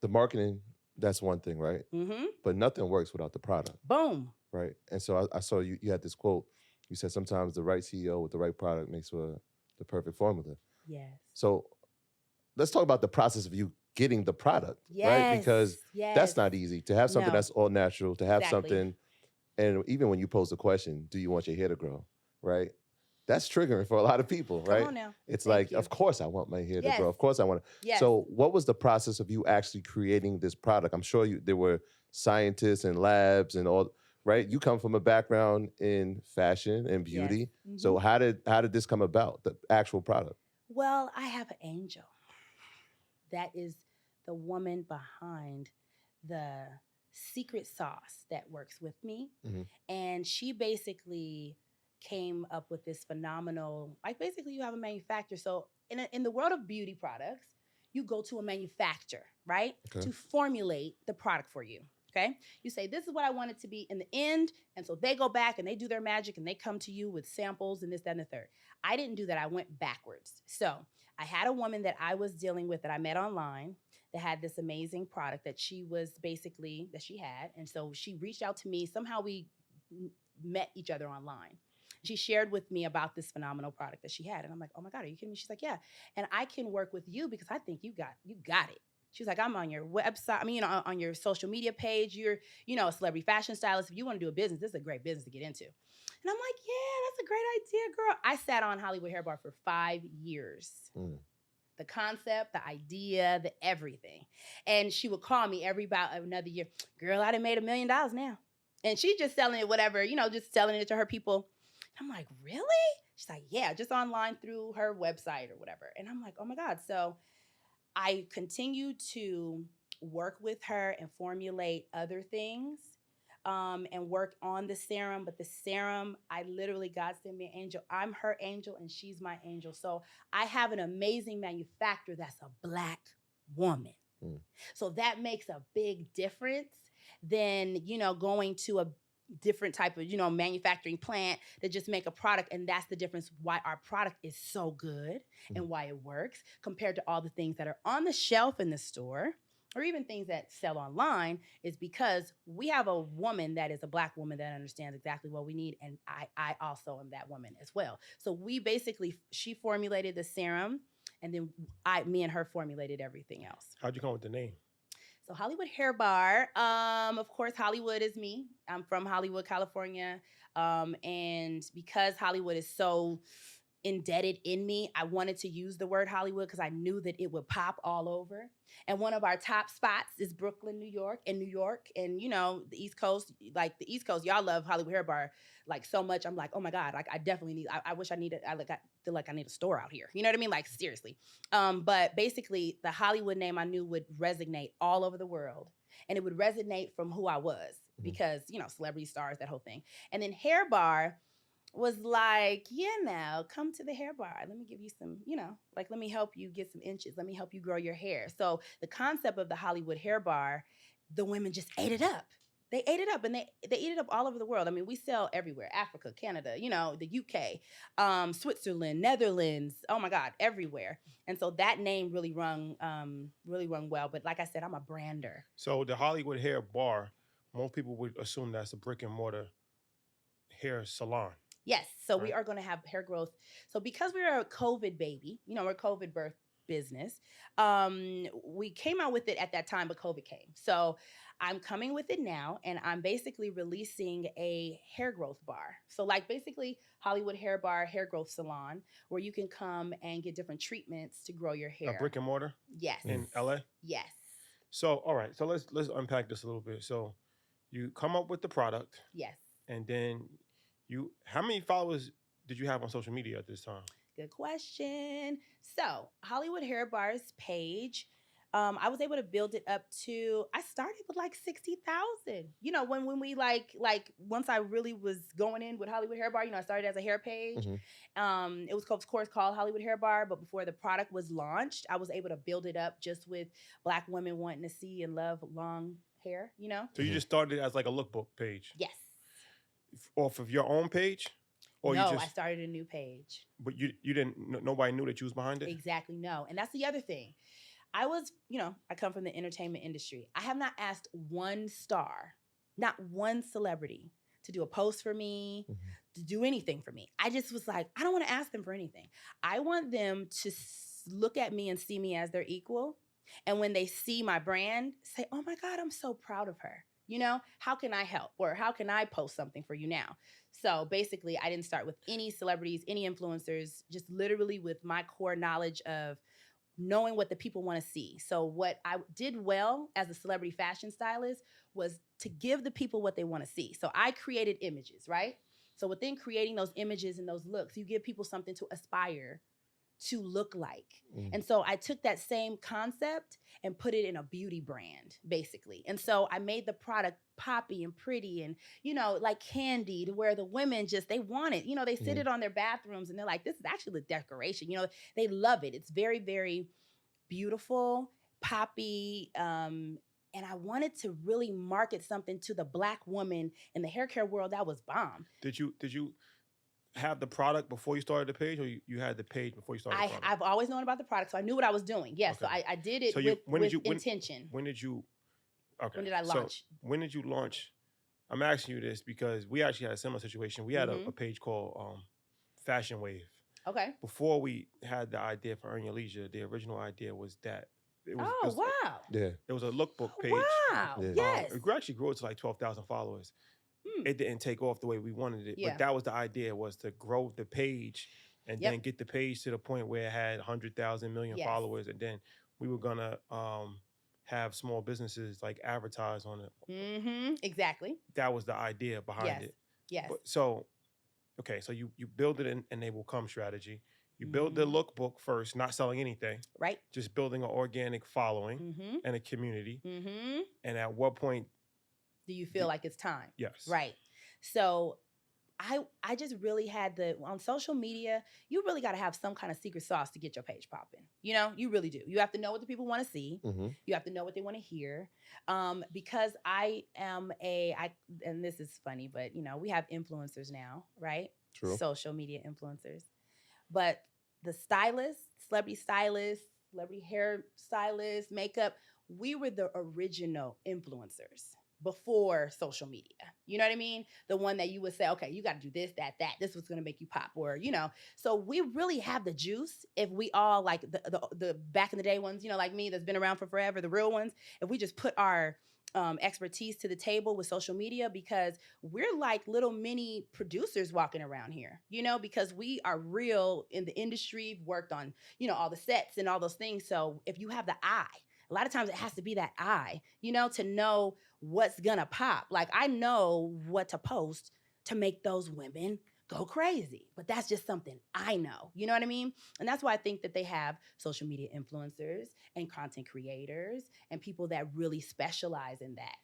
the marketing, that's one thing, right? Mm-hmm. But nothing works without the product, Boom. right? And so I saw you had this quote. You said sometimes the right CEO with the right product makes for the perfect formula. Yes. So let's talk about the process of you getting the product, right? Yes. Because Yes. that's not easy to have something No. that's all natural, to have Exactly. something, and even when you pose the question, do you want your hair to grow, right? That's triggering for a lot of people, Come right? on now. It's Thank like, you. of course I want my hair to Yes. grow. Of course I want to. Yes. So what was the process of you actually creating this product? I'm sure there were scientists and labs and all, right? You come from a background in fashion and Yes. beauty. Mm-hmm. So how did this come about, the actual product? Well, I have an angel. That is the woman behind the secret sauce that works with me. Mhm. And she basically came up with this phenomenal, like basically you have a manufacturer. So in the world of beauty products, you go to a manufacturer, right? Okay. To formulate the product for you. Okay. You say, this is what I want it to be in the end. And so they go back and they do their magic and they come to you with samples and this, that, and the third. I didn't do that. I went backwards. So I had a woman that I was dealing with that I met online that had this amazing product that she had. And so she reached out to me. Somehow we met each other online. She shared with me about this phenomenal product that she had. And I'm like, oh my God, are you kidding me? She's like, yeah. And I can work with you because I think you got it. She's like, I'm on your website. I mean, on your social media page. You're, a celebrity fashion stylist. If you want to do a business, this is a great business to get into. And I'm like, yeah, that's a great idea, girl. I sat on Hollywood Hair Bar for 5 years. Mm. The concept, the idea, the everything. And she would call me every about another year. Girl, I done made $1 million now. And she's just selling it, whatever, just selling it to her people. I'm like, really? She's like, yeah, just online through her website or whatever. And I'm like, oh my God. So I continue to work with her and formulate other things and work on the serum. But the serum, I literally, God sent me an angel. I'm her angel and she's my angel. So I have an amazing manufacturer that's a Black woman. Mm. So that makes a big difference than, going to a different type of, manufacturing plant to just make a product. And that's the difference why our product is so good and why it works compared to all the things that are on the shelf in the store or even things that sell online, is because we have a woman that is a Black woman that understands exactly what we need. And I also am that woman as well. So she formulated the serum and then me and her formulated everything else. How'd you come with the name? So Hollywood Hair Bar, of course, Hollywood is me. I'm from Hollywood, California. And because Hollywood is so indebted in me, I wanted to use the word Hollywood because I knew that it would pop all over. And one of our top spots is Brooklyn, New York. And the East Coast, like the East Coast, y'all love Hollywood Hair Bar like so much. I'm like, oh my God, like I definitely need, I wish I needed, I feel like I need a store out here. You know what I mean? Like seriously. But basically the Hollywood name I knew would resonate all over the world. And it would resonate from who I was because, celebrity stars, that whole thing. And then Hair Bar was like, come to the hair bar. Let me give you some, let me help you get some inches. Let me help you grow your hair. So the concept of the Hollywood Hair Bar, the women just ate it up. They ate it up and they eat it up all over the world. I mean, we sell everywhere, Africa, Canada, the UK, Switzerland, Netherlands. Oh my God, everywhere. And so that name really rung well. But like I said, I'm a brander. So the Hollywood Hair Bar, most people would assume that's a brick and mortar hair salon. Yes. So we are going to have hair growth. So because we are a COVID baby, we're a COVID birth business. We came out with it at that time, but COVID came. So I'm coming with it now, and I'm basically releasing a hair growth bar. So like basically Hollywood Hair Bar, hair growth salon, where you can come and get different treatments to grow your hair. A brick and mortar? Yes. In LA? Yes. So, all right. So let's unpack this a little bit. So you come up with the product. Yes. And then how many followers did you have on social media at this time? Good question. So Hollywood Hair Bar's page, I was able to build it up to, I started with like 60,000. When we like once I really was going in with Hollywood Hair Bar, I started as a hair page. Mm-hmm. It was of course called Hollywood Hair Bar, but before the product was launched, I was able to build it up just with Black women wanting to see and love long hair, So you just started as like a lookbook page? Yes. Off of your own page? Or no, I started a new page. But you didn't, nobody knew that you was behind it? Exactly, no. And that's the other thing. I was, I come from the entertainment industry. I have not asked one star, not one celebrity to do a post for me, Mhm. to do anything for me. I just was like, I don't want to ask them for anything. I want them to look at me and see me as their equal. And when they see my brand, say, oh my God, I'm so proud of her. How can I help? Or how can I post something for you now? So basically, I didn't start with any celebrities, any influencers, just literally with my core knowledge of knowing what the people want to see. So what I did well as a celebrity fashion stylist was to give the people what they want to see. So I created images, right? So within creating those images and those looks, you give people something to aspire to look like. Mm. And so I took that same concept and put it in a beauty brand, basically. And so I made the product poppy and pretty and, like candy, to where the women they want it. They sit Mhm. it on their bathrooms and they're like, this is actually the decoration. They love it. It's very, very beautiful, poppy. And I wanted to really market something to the Black woman in the hair care world that was bomb. Did you have the product before you started the page, or you had the page before you started the product? I've always known about the product, so I knew what I was doing. Yes, so Okay. I did it So with intention. When did you? Okay. When did I So launch? when did you launch? I'm asking you this because we actually had a similar situation. We had a page called Fashion Wave. Okay. Before we had the idea for Earn Your Leisure, the original idea was that it was, Wow. Yeah. it was a lookbook page. Wow. Yeah. Yes. It actually grew to like 12,000 followers. It didn't take off the way we wanted it, Yeah. but that was the idea, was to grow the page and then get the page to the point where it had 100,000 million Yes. followers, and then we were gonna have small businesses like advertise on it. Exactly. That was the idea behind it. Yes. But, so you build it and they will come strategy. You build the lookbook first, not selling anything, Right. just building an organic following and a community. And at what point do you feel like it's time? Yes. Right. So I just really had on social media, you really got to have some kind of secret sauce to get your page popping. You really do. You have to know what the people want to see. You have to know what they want to hear. Because I am and this is funny, but we have influencers now, right? True. Social media influencers. But the celebrity hair stylists, makeup, we were the original influencers before social media. You know what I mean? The one that you would say, okay, you got to do this, that. This was going to make you pop, or, So we really have the juice if we all, like the back in the day ones, like me, that's been around for forever, the real ones, if we just put our expertise to the table with social media, because we're like little mini producers walking around here, because we are real in the industry, worked on, all the sets and all those things. So if you have the eye, a lot of times it has to be that eye, to know what's gonna pop. Like, I know what to post to make those women go crazy, but that's just something I know. You know what I mean? And that's why I think that they have social media influencers and content creators and people that really specialize in that.